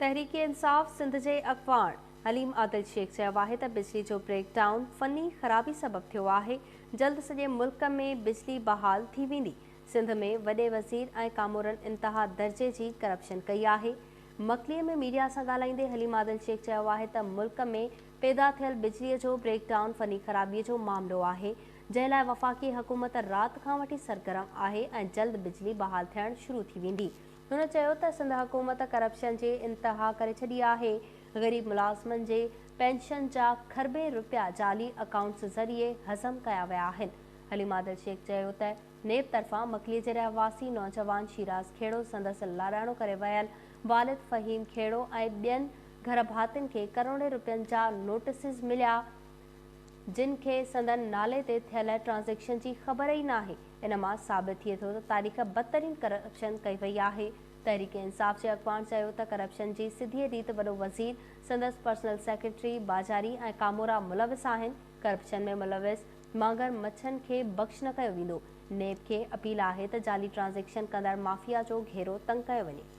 तहरीक इंसाफ़ सिंध जे अॻवान हलीम आदिल शेख चयो आहे त बिजली जो ब्रेकडाउन फ़नी ख़राबी सबबु थियो आहे। जल्द सॼे मुल्क में बिजली बहाल थी वेंदी। सिंध में वॾे वज़ीर ऐं कामोरनि इंतहा दर्जे जी करप्शन कई आहे। मकलीअ में मीडिया सां ॻाल्हाईंदे हलीम आदिल शेख चयो आहे त मुल्क में पैदा थियल बिजलीअ जो ब्रेकडाउन फ़नी ख़राबीअ जो मामिलो आहे, जंहिं लाइ वफ़ाक़ी हुकूमत राति खां वठी सरगर्म आहे ऐं जल्द बिजली बहाल थियणु शुरू थी वेंदी। हुन चयो त सिंध हुकूमत करप्शन जे इंतहा करे छॾी आहे। ग़रीब मुलाज़िमनि जे पेंशन जा खरबे रुपया जाली अकाउंट्स ज़रिए हज़म कया विया आहिनि। हलीम आदिल शेख चयो त नेब तरफ़ां मकलीअ जे रहवासी नौजवान शिराज खेड़ो संदसि लाड़ाणो करे वियल वालिद फ़हीम खेड़ो ऐं ॿियनि घर भातियुनि खे करोड़े रुपयनि जा नोटिस मिलिया, जिन खे संदन नाले ते थियल ट्रांज़ेक्शन जी ख़बर ई नाहे। इन मां साबित थिए थो त तारीख़ बदतरीन करप्शन कई वई आहे। तहरीक इंसाफ़ जे अॻवान चयो त करप्शन जी सिधी रीत वॾो वज़ीर, संदसि पर्सनल सेक्रेटरी बाजारी ऐं कामोरा मुलविस आहिनि। करप्शन में मुलविस मांगर मच्छनि खे बख़्श न कयो वेंदो। नेब खे अपील आहे त जाली ट्रांज़ेक्शन कंदड़ माफ़िया जो घेरो तंग कयो वञे।